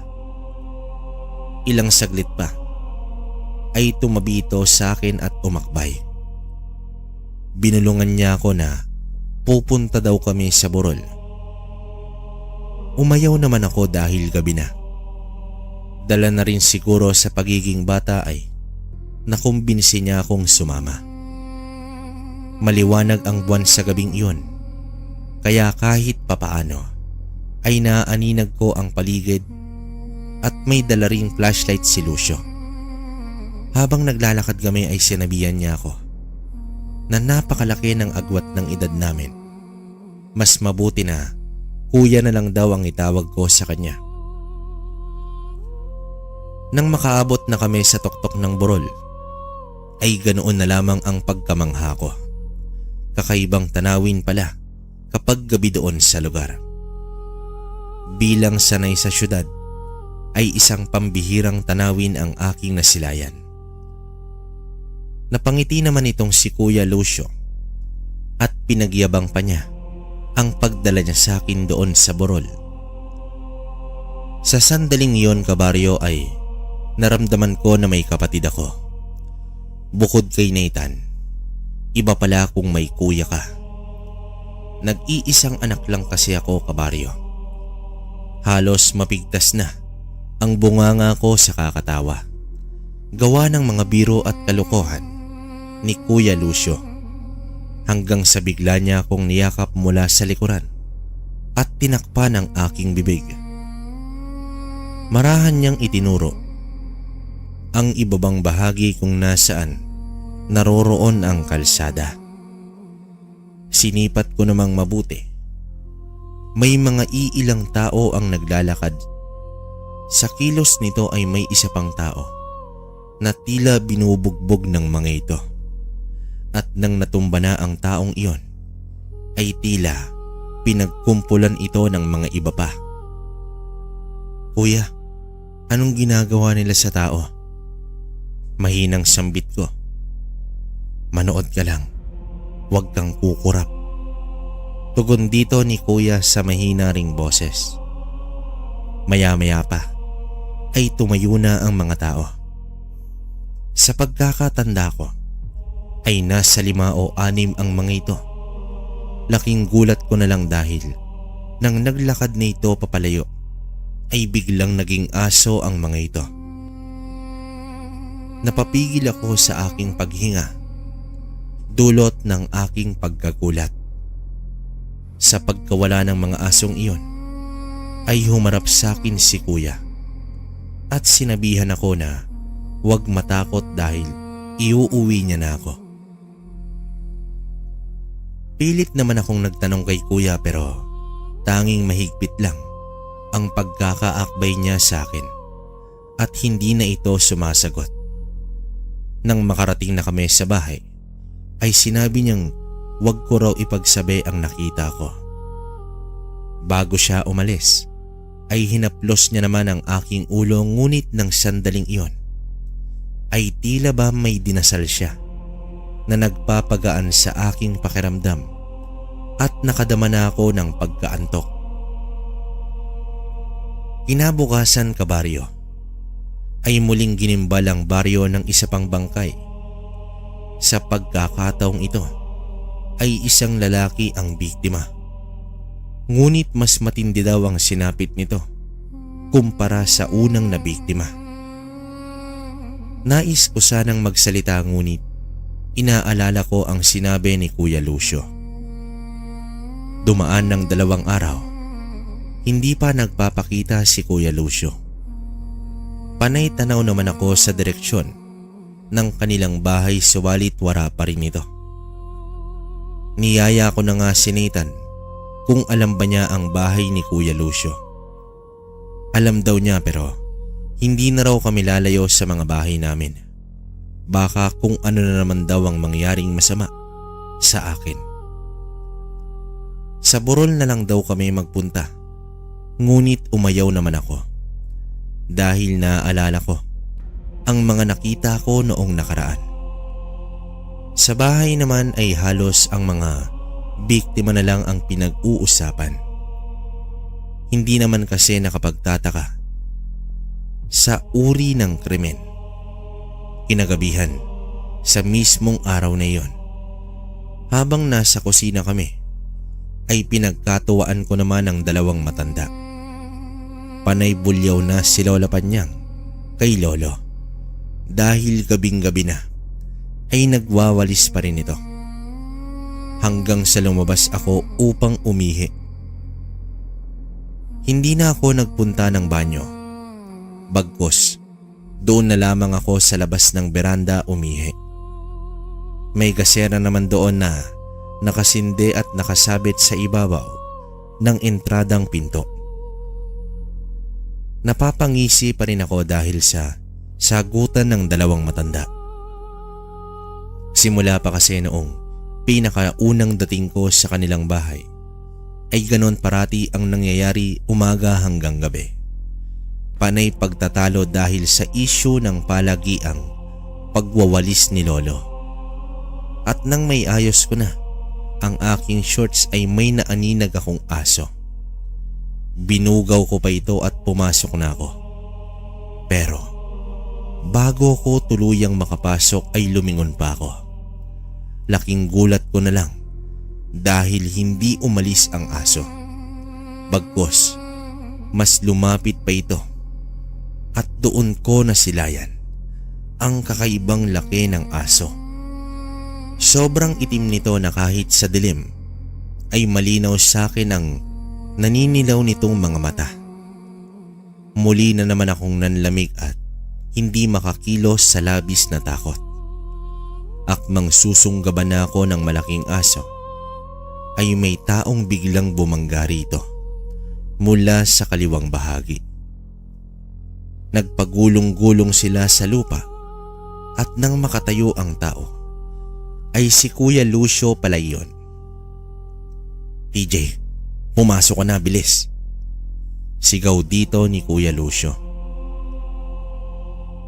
Ilang saglit pa ay tumabi ito sa akin at umakbay. Binulungan niya ako na pupunta daw kami sa burol. Umayaw naman ako dahil gabi na. Dala na rin siguro sa pagiging bata ay nakumbinsi niya akong sumama. Maliwanag ang buwan sa gabing iyon, Kaya kahit papaano ay naaninag ko ang paligid at may dala ring flashlight si Lucio. Habang naglalakad kami ay sinabihan niya ako na napakalaki ng agwat ng edad namin. Mas mabuti na kuya na lang daw ang itawag ko sa kanya. Nang makaabot na kami sa tuktok ng burol, ay ganoon na lamang ang pagkamangha ko. Kakaibang tanawin pala kapag gabi doon sa lugar. Bilang sanay sa syudad, ay isang pambihirang tanawin ang aking nasilayan. Napangiti naman itong si Kuya Lucio at pinagyabang pa niya ang pagdala niya sa akin doon sa burol. Sa sandaling iyon, kabaryo, ay naramdaman ko na may kapatid ako. Bukod kay Nathan, iba pala kung may kuya ka. Nag-iisang anak lang kasi ako, kabaryo. Halos mapigtas na ang bunganga ko sa kakatawa, gawa ng mga biro at kalokohan ni Kuya Lucio, hanggang sa bigla niya akong niyakap mula sa likuran at tinakpan ang aking bibig. Marahan niyang itinuro ang ibabang bahagi kung nasaan naroroon ang kalsada. Sinipat ko namang mabuti. May mga iilang tao ang naglalakad. Sa kilos nito ay may isa pang tao na tila binubugbog ng mga ito. At nang natumba na ang taong iyon, ay tila pinagkumpulan ito ng mga iba pa. Kuya, anong ginagawa nila sa tao? Mahinang sambit ko. Manood ka lang, huwag kang kukurap. Tugon dito ni Kuya sa mahina ring boses. Maya-maya pa ay tumayo na ang mga tao. Sa pagkakatanda ko ay nasa 5 o 6 ang mga ito. Laking gulat ko na lang dahil nang naglakad na ito papalayo ay biglang naging aso ang mga ito. Napapigil ako sa aking paghinga, dulot ng aking pagkagulat. Sa pagkawala ng mga asong iyon, ay humarap sa akin si Kuya at sinabihan ako na huwag matakot dahil iuuwi niya na ako. Pilit naman akong nagtanong kay Kuya pero tanging mahigpit lang ang pagkakaakbay niya sa akin at hindi na ito sumasagot. Nang makarating na kami sa bahay, ay sinabi niyang huwag ko raw ipagsabi ang nakita ko. Bago siya umalis, ay hinaplos niya naman ang aking ulo, ngunit ng sandaling iyon ay tila ba may dinasal siya na nagpapagaan sa aking pakiramdam at nakadama na ako ng pagkaantok. Kinabukasan, kabaryo, ay muling ginimbal ang baryo ng isa pang bangkay. Sa pagkakataong ito ay isang lalaki ang biktima. Ngunit mas matindi daw ang sinapit nito kumpara sa unang na biktima. Nais ko sanang magsalita ngunit inaalala ko ang sinabi ni Kuya Lucio. Dumaan ng 2 araw, hindi pa nagpapakita si Kuya Lucio. Panay tanaw naman ako sa direksyon ng kanilang bahay, suwalit wala pa rin ito. Niyaya ko na nga si Nathan kung alam ba niya ang bahay ni Kuya Lucio. Alam daw niya pero hindi na raw kami lalayo sa mga bahay namin. Baka kung ano na naman daw ang mangyaring masama sa akin. Sa burol na lang daw kami magpunta, ngunit umayaw naman ako dahil naaalala ko ang mga nakita ko noong nakaraan. Sa bahay naman ay halos ang mga biktima na lang ang pinag-uusapan. Hindi naman kasi nakapagtataka sa uri ng krimen. Kinagabihan, sa mismong araw na iyon, habang nasa kusina kami, ay pinagkatuwaan ko naman ang 2 matanda. Panay bulyaw na si Lola Panyang kay Lolo dahil gabing-gabi na ay nagwawalis pa rin ito. hanggang sa lumabas ako upang umihi. Hindi na ako nagpunta ng banyo. Bagkus, doon na lamang ako sa labas ng beranda umihi. May gasera naman doon na nakasinde at nakasabit sa ibabaw ng entradang pinto. Napapangisi pa rin ako dahil sa sagutan ng dalawang matanda. Simula pa kasi noong pinakaunang dating ko sa kanilang bahay ay ganon parati ang nangyayari umaga hanggang gabi. Panay pagtatalo dahil sa isyu ng palagiang pagwawalis ni Lolo. At nang may ayos ko na, ang aking shorts ay may naaninag akong aso. Binugaw ko pa ito at pumasok na ako. Pero bago ko tuluyang makapasok ay lumingon pa ako. Laking gulat ko na lang dahil hindi umalis ang aso. Bagkus, mas lumapit pa ito at doon ko nasilayan ang kakaibang laki ng aso. Sobrang itim nito na kahit sa dilim ay malinaw sa akin ang naninilaw nitong mga mata. Muli na naman akong nanlamig at hindi makakilos sa labis na takot. Akmang susunggaban na ako ng malaking aso ay may taong biglang bumangga rito mula sa kaliwang bahagi. Nagpagulong-gulong sila sa lupa at nang makatayo ang tao ay si Kuya Lucio pala yun. TJ, pumasok ka na, bilis. Sigaw dito ni Kuya Lucio.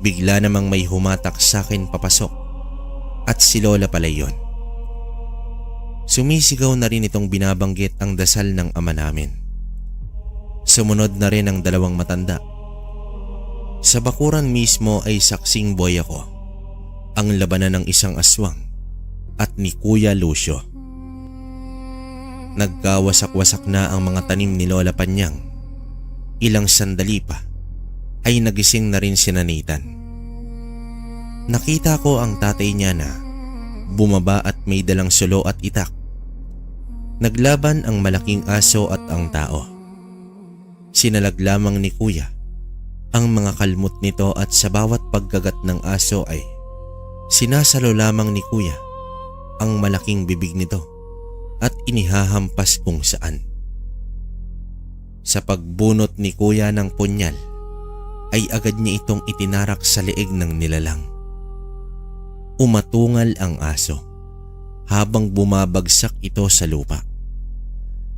Bigla namang may humatak sa akin papasok at si Lola pala yun. Sumisigaw na rin itong binabanggit ang dasal ng ama namin. Sumunod na rin ang dalawang matanda. Sa bakuran mismo ay saksing boy ako, ang labanan ng isang aswang at ni Kuya Lucio. Nagkawasak-wasak na ang mga tanim ni Lola Panyang. Ilang sandali pa ay nagising na rin si Nanitan. Nakita ko ang tatay niya na bumaba at may dalang sulo at itak. Naglaban ang malaking aso at ang tao. Sinalag lamang ni Kuya ang mga kalmot nito at sa bawat paggagat ng aso ay sinasalo lamang ni Kuya ang malaking bibig nito at inihahampas kung saan. Sa pagbunot ni Kuya ng punyal ay agad niya itong itinarak sa leeg ng nilalang. Umatungal ang aso habang bumabagsak ito sa lupa.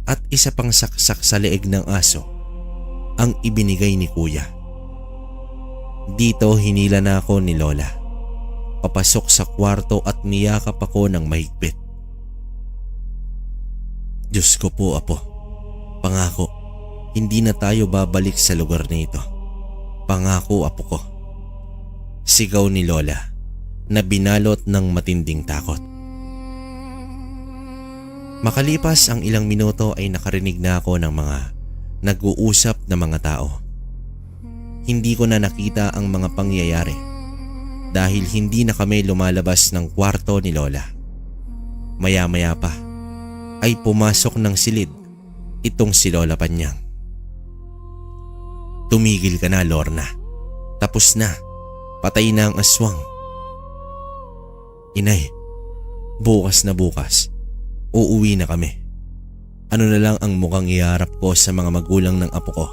At isa pang saksak sa leeg ng aso ang ibinigay ni Kuya. Dito hinila na ako ni Lola. Papasok sa kwarto at niyakap ako ng mahigpit. Diyos ko po, Apo. Pangako, hindi na tayo babalik sa lugar na ito. Pangako, Apo ko. Sigaw ni Lola na binalot ng matinding takot. Makalipas ang ilang minuto ay nakarinig na ako ng mga nag-uusap na mga tao. Hindi ko na nakita ang mga pangyayari dahil hindi na kami lumalabas ng kwarto ni Lola. Maya-maya pa ay pumasok ng silid itong si Lola Panyang. Tumigil ka na, Lorna. Tapos na. Patay na ang aswang. Inay, bukas na bukas, uuwi na kami. Ano na lang ang mukhang iharap ko sa mga magulang ng apo ko.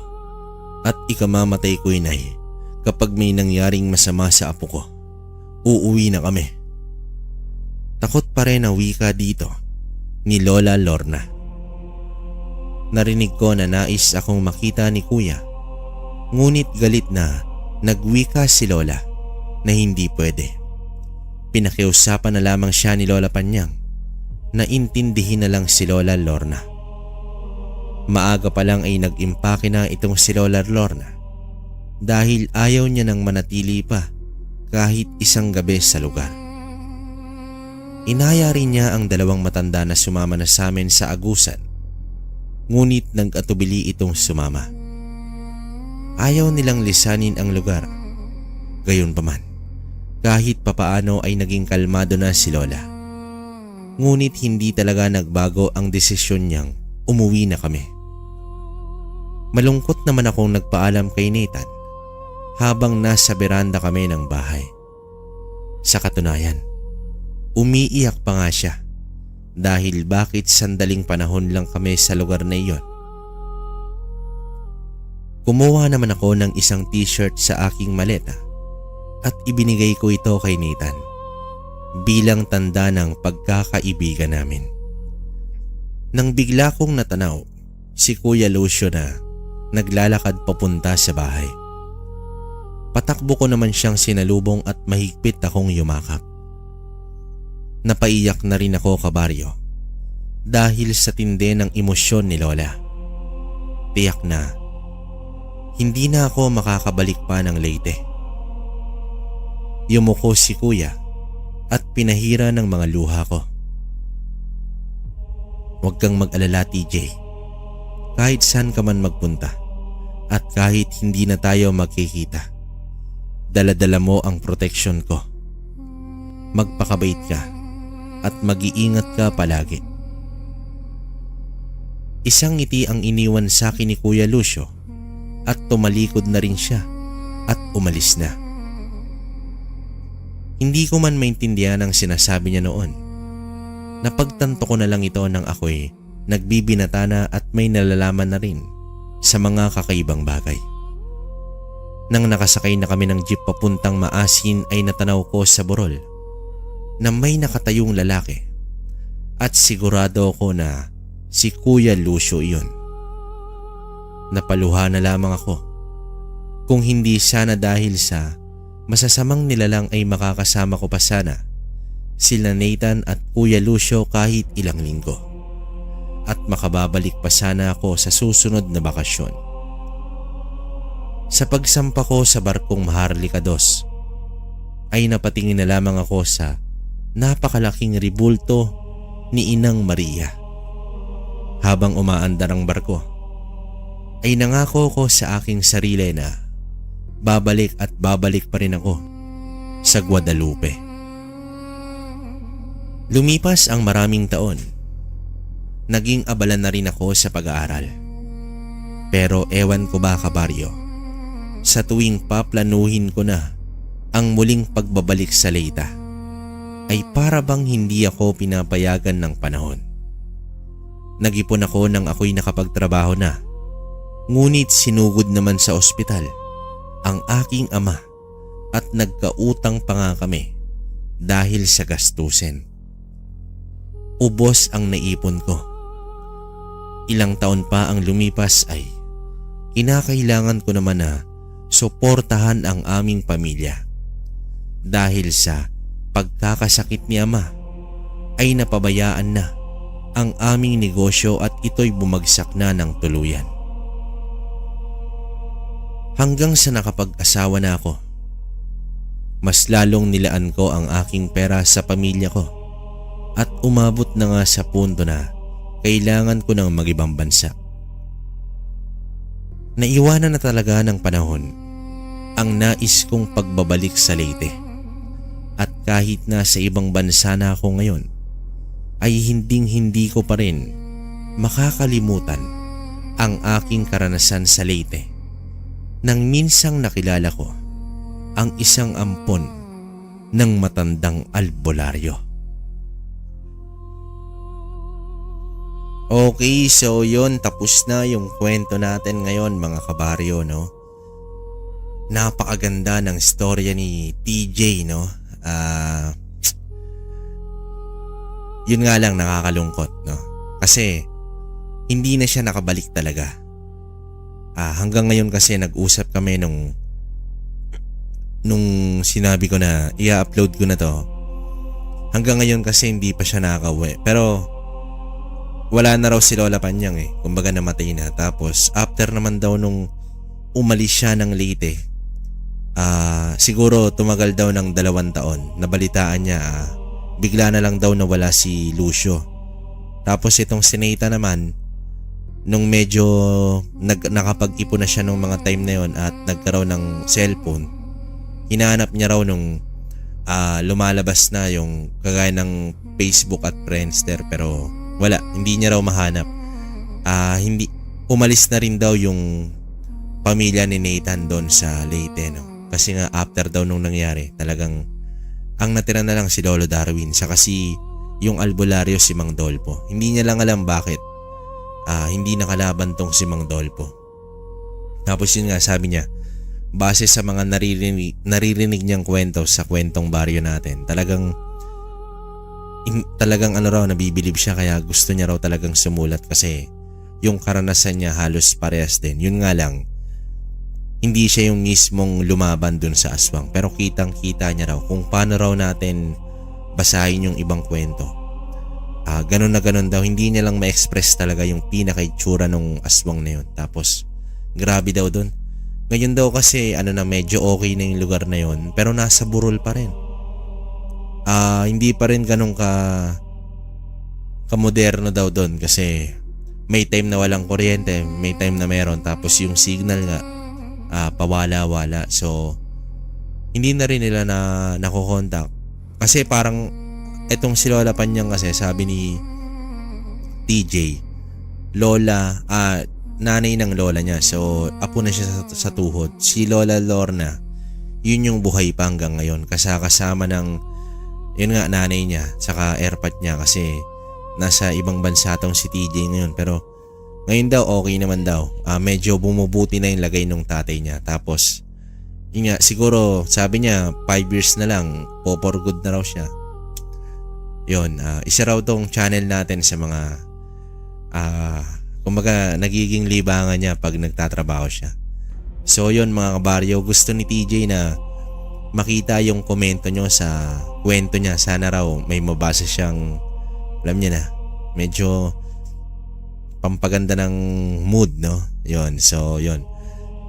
At ikamamatay ko, Inay, kapag may nangyaring masama sa apo ko. Uuwi na kami. Takot pa rin ang wika dito ni Lola Lorna. Narinig ko na nais akong makita ni Kuya, ngunit galit na nagwika si Lola na hindi pwede. Pinakiusapan na lamang siya ni Lola Panyang na intindihin na lang si Lola Lorna. Maaga pa lang ay nag-impake na itong si Lola Lorna dahil ayaw niya nang manatili pa kahit isang gabi sa lugar. Inaya rin niya ang dalawang matanda na sumama na sa amin sa agusan, ngunit nag-atubili itong sumama. Ayaw nilang lisanin ang lugar. Gayunpaman, kahit papaano ay naging kalmado na si Lola. Ngunit hindi talaga nagbago ang desisyon niyang umuwi na kami. Malungkot naman akong nagpaalam kay Nathan habang nasa beranda kami ng bahay. Sa katunayan, umiiyak pa nga siya dahil bakit sandaling panahon lang kami sa lugar na iyon. Kumuha naman ako ng isang t-shirt sa aking maleta at ibinigay ko ito kay Nathan bilang tanda ng pagkakaibigan namin. Nang bigla kong natanaw si Kuya Lucio na naglalakad papunta sa bahay. Patakbo ko naman siyang sinalubong at mahigpit akong yumakap. Napaiyak na rin ako, kabaryo, dahil sa tindi ng emosyon ni Lola. Tiyak na hindi na ako makakabalik pa ng Leyte. Yumuko si Kuya at pinahira ng mga luha ko. Huwag kang mag-alala, TJ. Kahit saan ka man magpunta at kahit hindi na tayo magkikita, dala-dala mo ang proteksyon ko. Magpakabait ka at mag-iingat ka palagi. Isang ngiti ang iniwan sa akin ni Kuya Lucio at tumalikod na rin siya at umalis na. Hindi ko man maintindihan ang sinasabi niya noon. Napagtanto ko na lang ito nang ako'y nagbibinata na at may nalalaman na rin sa mga kakaibang bagay. Nang nakasakay na kami ng jeep papuntang Maasin ay natanaw ko sa burol na may nakatayong lalaki at sigurado ko na si Kuya Lucio iyon. Napaluha na lamang ako kung hindi sana dahil sa masasamang nilalang ay makakasama ko pa sana sila Nathan at Kuya Lucio kahit ilang linggo at makababalik pa sana ako sa susunod na bakasyon. Sa pagsampa ko sa barkong Maharlika 2 ay napatingin na lamang ako sa napakalaking ribulto ni Inang Maria. Habang umaandar ang barko ay nangako ko sa aking sarili na babalik at babalik pa rin ako sa Guadalupe. Lumipas ang maraming taon. Naging abala na rin ako sa pag-aaral. Pero ewan ko ba, kabaryo, sa tuwing paplanuhin ko na ang muling pagbabalik sa Leyte ay para bang hindi ako pinapayagan ng panahon. Nag-ipon ako nang ako'y nakapagtrabaho na, ngunit sinugod naman sa ospital ang aking ama at nagkautang pa nga kami dahil sa gastusin. Ubos ang naipon ko. Ilang taon pa ang lumipas ay kinakailangan ko naman na suportahan ang aming pamilya. Dahil sa pagkakasakit ni ama ay napabayaan na ang aming negosyo at ito'y bumagsak na ng tuluyan. Hanggang sa nakapag-asawa na ako, mas lalong nilaan ko ang aking pera sa pamilya ko at umabot na nga sa punto na kailangan ko ng mag-ibang bansa. Naiwanan na talaga ng panahon ang nais kong pagbabalik sa Leyte at kahit na sa ibang bansa na ako ngayon ay hinding-hindi ko pa rin makakalimutan ang aking karanasan sa Leyte nang minsang nakilala ko ang isang ampon ng matandang albularyo. Okay, so yun, tapos na yung kwento natin ngayon, mga kabaryo, no? Napakaganda ng storya ni TJ, no? Yun nga lang, nakakalungkot, no? Kasi hindi na siya nakabalik talaga. Hanggang ngayon kasi nag-usap kami nung sinabi ko na i-upload ko na to. Hanggang ngayon kasi hindi pa siya nakakauwi. Pero wala na raw si Lola Panyang kumbaga namatay na. Tapos after naman daw nung umalis siya ng Leyte, siguro tumagal daw ng 2 taon. Nabalitaan niya bigla na lang daw nawala si Lucio. Tapos itong si Nathan naman, nung medyo nakapag-ipon na siya nung mga time na yon at nagkaroon ng cellphone, hinahanap niya raw nung lumalabas na yung kagaya ng Facebook at Friendster pero wala, hindi niya raw mahanap. Hindi umalis na rin daw yung pamilya ni Nathan doon sa Leyte, no? Kasi nga after daw nung nangyari, talagang ang natira na lang si Lolo Darwin sa kasi yung albularyo si Mang Dolpo. Hindi niya lang alam bakit hindi nakalaban tong si Mang Dolpo. Tapos yun nga, sabi niya, base sa mga naririnig niyang kwento sa kwentong baryo natin, talagang nabibilib siya, kaya gusto niya raw talagang sumulat kasi yung karanasan niya halos parehas din. Yun nga lang, hindi siya yung mismong lumaban dun sa aswang, pero kitang kita niya raw kung paano raw natin basahin yung ibang kwento. Ganun na ganun daw, hindi niya lang ma-express talaga yung pinaka-itsura nung aswang na yun. Tapos grabe daw dun. Ngayon daw kasi medyo okay na yung lugar na yun, pero nasa burol pa rin. Hindi pa rin ganun ka-moderno daw doon kasi may time na walang kuryente, may time na meron, tapos yung signal nga pawala-wala. So hindi na rin nila nakokontak kasi parang etong si Lola Panyang kasi, sabi ni TJ, lola, nanay ng lola niya, so apo na siya sa tuhod. Si Lola Lorna, yun yung buhay pa hanggang ngayon, kasama ng yun nga nanay niya saka airpat niya kasi nasa ibang bansa tong si TJ ngayon. Pero ngayon daw okay naman daw, medyo bumubuti na yung lagay nung tatay niya. Tapos yun nga, siguro sabi niya 5 years na lang for good na raw siya. Yun, isa raw tong channel natin sa mga kumbaga nagiging libangan niya pag nagtatrabaho siya. So yun mga kabaryo, gusto ni TJ na makita yung komento nyo sa kwento niya. Sana raw may mabasa siyang, alam niya na, medyo pampaganda ng mood, no? Yun, so yun.